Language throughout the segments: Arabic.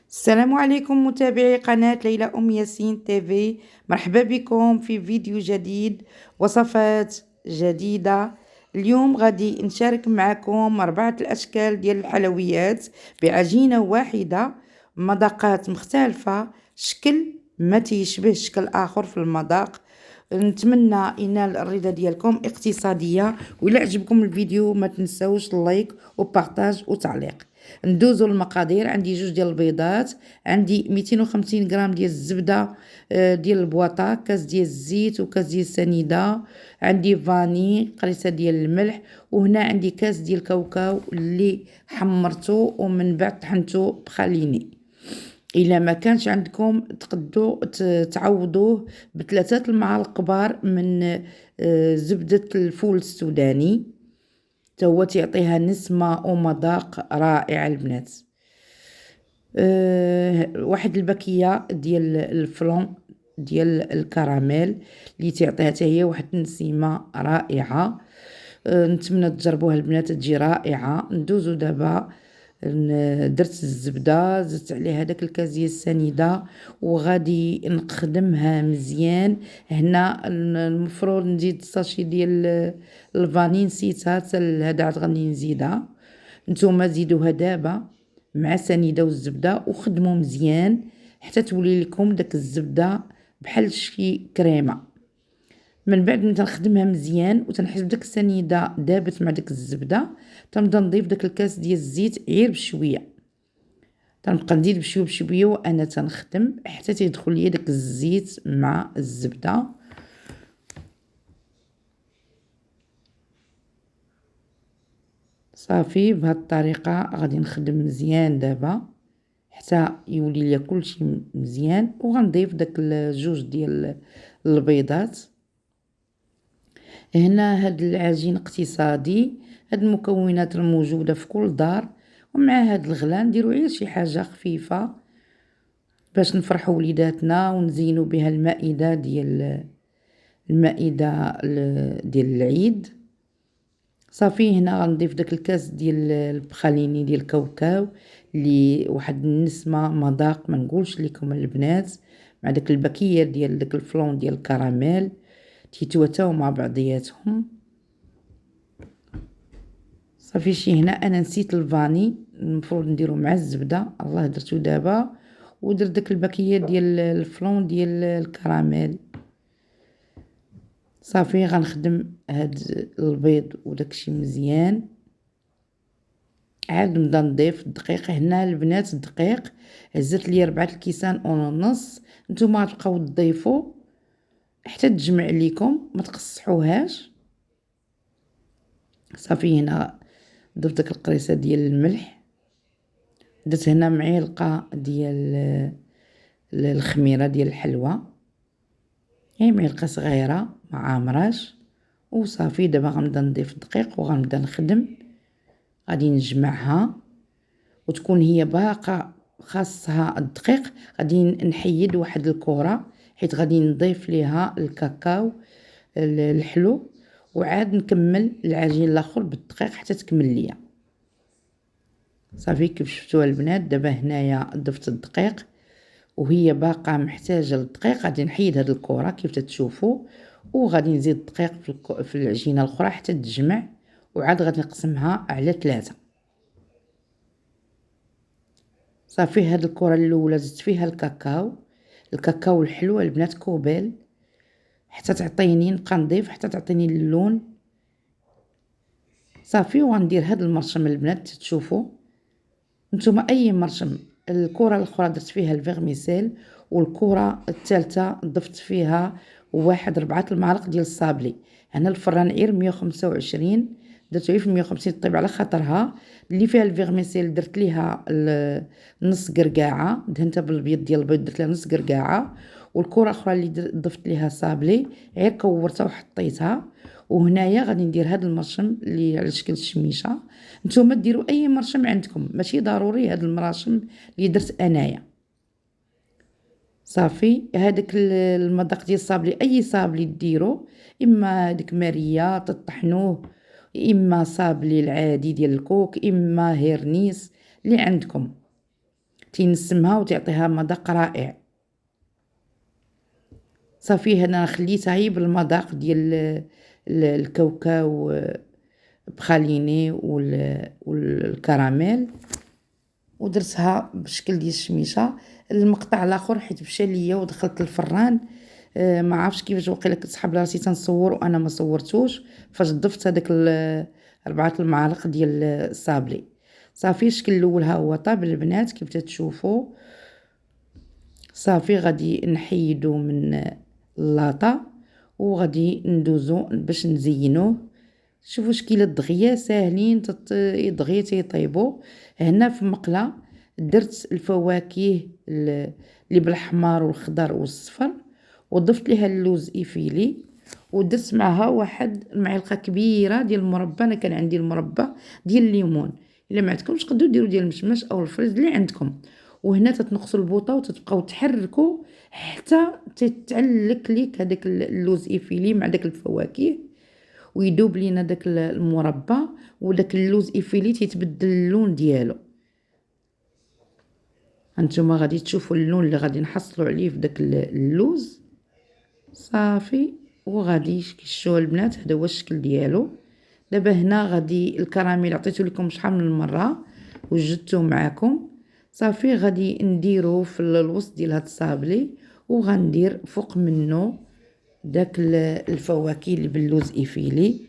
السلام عليكم متابعي قناة ليلى أم ياسين تيفي. مرحبا بكم في فيديو جديد، وصفات جديدة. اليوم غادي نشارك معكم 4 الأشكال ديال الحلويات بعجينة واحدة، مذاقات مختلفة، شكل ما تيشبه شكل آخر في المذاق. نتمنى ينال الرضا ديالكم اقتصادية، وإلا عجبكم الفيديو ما تنسوش اللايك وبارطاج وتعليق. ندوزو المقادير. عندي 2 ديال البيضات، عندي 250 غرام ديال الزبده ديال البواطه، كاس ديال الزيت وكاس ديال السنيده، عندي فاني، قريصه ديال الملح، وهنا عندي كاس ديال الكاوكاو اللي حمرته ومن بعد طحنته بخليني. الا ما كانش عندكم تقدروا تعوضوه ب3 المعالق كبار من زبده الفول السوداني، هو تيعطيها نسمة ومذاق رائع البنات. واحد الباكية ديال الفلون ديال الكراميل اللي تعطيها حتى هي واحد النسيمة رائعة. نتمنى تجربوها البنات، تجي رائعة. ندوزو دابا. درت الزبده، زدت عليها داك الكاس ديال السنيده وغادي نخدمها مزيان. هنا المفروض نزيد ساشي ديال الفاني، نسيتها حتى هذا عاد غادي نزيدها. نتوما زيدوها دابا مع السنيده والزبده وخدموا مزيان حتى تولي لكم داك الزبده بحال شي كريمه. من بعد ما تنخدمها مزيان وتنحس بداك السنيده دابت مع داك الزبده، تنبدا نضيف داك الكاس ديال الزيت غير بشويه. تنبقى نزيد بشويه بشويه وانا تنخدم حتى تيدخل ليا داك الزيت مع الزبده. صافي بهاد الطريقه غادي نخدم مزيان دابا حتى يولي ليا كلشي مزيان، وغنضيف داك 2 ديال البيضات. هنا هاد العجين اقتصادي، هاد المكونات الموجودة في كل دار، ومع هاد الغلا نديرو غير شي حاجة خفيفة باش نفرحو وليداتنا ونزينو بها المائدة ديال العيد. صافي هنا غنضيف داك الكاس ديال البخاليني ديال الكاوكاو اللي واحد النسمة مذاق ما نقولش لكم البنات، مع داك الباكية ديال داك الفلون ديال الكراميل تيتواتاو مع بعضياتهم. صافي شي هنا انا نسيت الفاني، المفروض نديرو مع الزبده، الله درتو دابا. ودرت داك الباكيه ديال الفلون ديال الكراميل. صافي غنخدم هاد البيض وداكشي مزيان. عاد نبدا نضيف الدقيق. هنا البنات الدقيق هزت ليا 4 الكيسان ونص، نتوما غتبقاو تضيفوا حتى تجمع ليكم، ما تقصحوهاش. صافي هنا ضفت داك القريصه ديال الملح، درت هنا معلقه ديال الخميره ديال الحلوى، يعني معلقه صغيره ما عامراش. وصافي دابا غنبدا نضيف الدقيق وغنبدا نخدم. غادي نجمعها وتكون هي باقا خاصها الدقيق. غادي نحيد واحد الكره حيت غادي نضيف ليها الكاكاو الحلو، وعاد نكمل العجين الاخر بالدقيق حتى تكمل ليا. صافي كيف شفتوا البنات دابا هنايا ضفت الدقيق وهي باقا محتاجه للدقيق. غادي نحيد هاد الكره كيف تتشوفوا، وغادي نزيد الدقيق في العجينه الاخرى حتى تجمع، وعاد غادي نقسمها على 3. صافي هاد الكره الاولى زدت فيها الكاكاو الحلو البنات كوبيل حتى تعطيني، نبقى نضيف حتى تعطيني اللون. صافي وغندير هاد المرشم البنات تشوفوا نتوما اي مرشم. الكره الاخرى درت فيها الفيغميسيل، والكره الثالثه ضفت فيها 4 المعالق ديال الصابلي. هنا الفران غير 125، درتو غير في 150 طيب على خاطرها. اللي فيها الفيغميسيل درت ليها نص قرقاعه، دهنتها بالبيض ديال البيض درت لها نص قرقاعه. والكره الاخرى اللي ضفت ليها صابلي غير كورتها وحطيتها. وهنايا غادي ندير هذا المرشم اللي على شكل الشميشه. نتوما ديروا اي مرشم عندكم، ماشي ضروري هاد المراشم اللي درت انايا. صافي هذاك المذاق ديال الصابلي اي صابلي ديرو، اما هذيك ماريا تطحنوه، اما صابلي العادي ديال الكوك، اما هيرنيس اللي عندكم تينسمها وتعطيها مذاق رائع. صافي هنا خليتها هي بالمذاق ديال الكاوكاو بخاليني والكراميل، ودرتها بشكل ديال الشميشه. المقطع الاخر حيت مشى ليا ودخلت الفران، ما عرفتش كيفاش واقيلا كنت سحب راسي تنصور وانا ما صورتوش، فاش ضفت هذاك 4 المعالق ديال الصابلي. صافي الشكل الاول ها هو طاب البنات كيف تشوفوا. صافي غادي نحيدو من اللاطه وغادي ندوزو باش نزينوه. شوفوا شكل الدغيه ساهلين دغيا تيطيبوا. هنا في مقله درت الفواكه اللي بالاحمر والخضر والصفر، وضفت ليها اللوز ايفيلي، ودرت معها واحد المعلقه كبيره ديال المربى. انا كان عندي المربى ديال الليمون، الا ما عندكمش تقدروا ديروا ديال المشمش او الفريز اللي عندكم. وهنا تتنقصوا البوطه وتتبقاو تحركوا حتى تتعلك ليك هذاك اللوز ايفيلي مع داك الفواكه، ويدوب لينا داك المربى، وداك اللوز ايفيلي تيتبدل اللون ديالو. هانتوما غادي تشوفوا اللون اللي غادي نحصلوا عليه في داك اللوز. صافي وغادي كيشوفوا البنات هذا هو الشكل ديالو. دابا هنا غادي الكراميل عطيتو لكم شحال من المره وجدته معكم. صافي غادي نديرو في الوسط ديال هاد الصابلي، وغندير فوق منه داك الفواكه اللي باللوز ايفيلي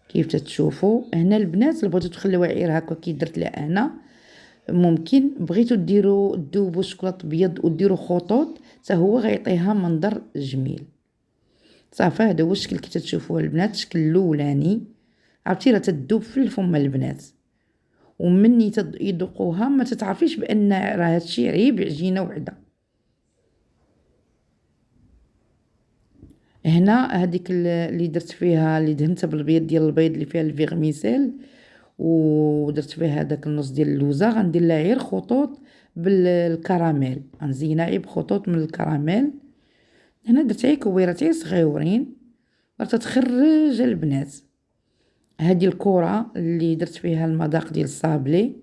كيف تتشوفوا. هنا البنات اللي بغيتو تخليوها غير هكا كي درت لها انا، ممكن بغيتو ديروا تذوبوا شوكولاط ابيض وديروا خطوط حتى هو غيعطيها منظر جميل. صافي هذا هو الشكل كي تشوفوه البنات، الشكل الاولاني عرفتي راه تذوب في الفم البنات، ومني يذوقوها ما تتعرفيش بان راه هادشي عيب عجينه وحده. هنا هذيك اللي درت فيها اللي دهنتها بالبيض ديال البيض اللي فيها الفيغميسيل، ودرت فيها هذاك النص ديال اللوزه غندير لها غير خطوط بالكراميل، غنزينها غير بخطوط من الكراميل. هنا درت غير كويرات غير صغيورين باش تخرج البنات. هذه الكره اللي درت فيها المذاق ديال الصابلي.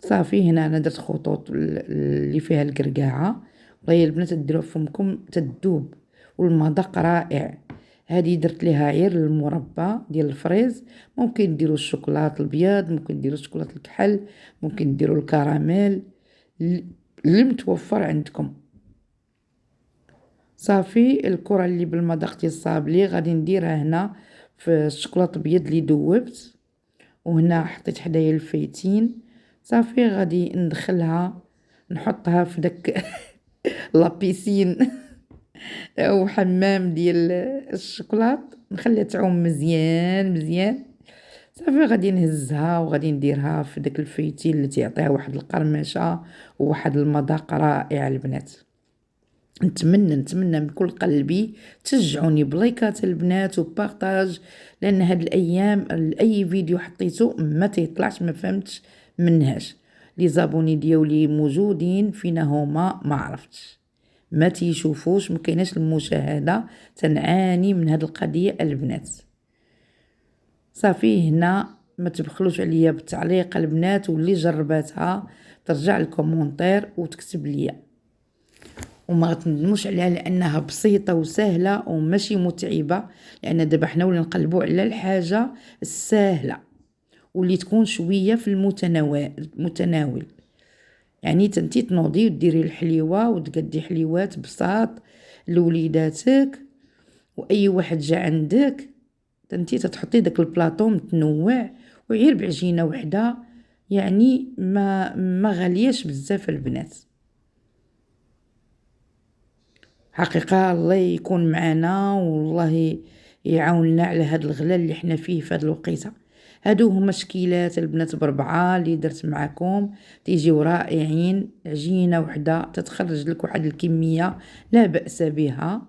صافي هنا انا درت خطوط اللي فيها القرقاعه، والله البنات ديروها فمكم تذوب والمذاق رائع. هذه درت ليها غير المربى ديال الفريز، ممكن ديروا الشوكولاط الابيض، ممكن ديروا شوكولاط الكحل، ممكن ديروا الكراميل اللي متوفر عندكم. صافي الكره اللي بالمذاق ديال الصابلي غادي نديرها هنا في الشوكولاط الابيض اللي دوبت، وهنا حطيت حدايا الفيتين. صافي غادي ندخلها نحطها في داك لابيسين او حمام ديال الشوكولاط، نخليها تعوم مزيان مزيان. صافي غادي نهزها وغادي نديرها في داك الفيتين اللي تيعطيها واحد القرمشه وواحد المذاق رائع البنات. نتمنى من كل قلبي تشجعوني بلايكات البنات وبارطاج، لان هاد الايام اي فيديو حطيته ما تيطلعش ما فهمتش منهاش. لي زابوني ديالي موجودين فينا هما ما عرفتش، ما تيشوفوش، ما كايناش المشاهده. تنعاني من هاد القضيه البنات. صافي هنا ما تبخلوش عليا بالتعليق البنات، واللي جرباتها ترجع الكومونتير وتكتب ليا، وما تندموش عليها لانها بسيطه وسهله وماشي متعبه. لان دابا حنا ولا نقلبوا على الحاجه السهله واللي تكون شويه في المتناول. يعني تنتي تنوضي وديري الحليوه وتقدي حليوات بساط لوليداتك واي واحد جا عندك، تنتي تحطي داك البلاطو متنوع وغير بعجينه وحده. يعني ما غالياش بزاف البنات. حقيقه الله يكون معنا والله يعاوننا على هاد الغلا اللي حنا فيه في هاد الوقيته. هادو هما شكيلات البنات بربعه اللي درت معكم، تيجيو رائعين. عجينه وحده تتخرج لك واحد الكميه لا باس بها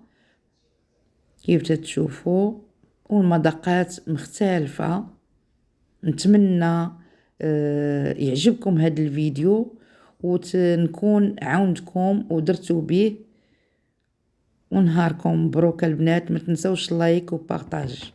كيف تتشوفوا، والمذاقات مختلفه. نتمنى يعجبكم هاد الفيديو ونكون عاونتكم ودرتو به. ونهاركم مبروك البنات، ما تنسوش لايك وبارطاج.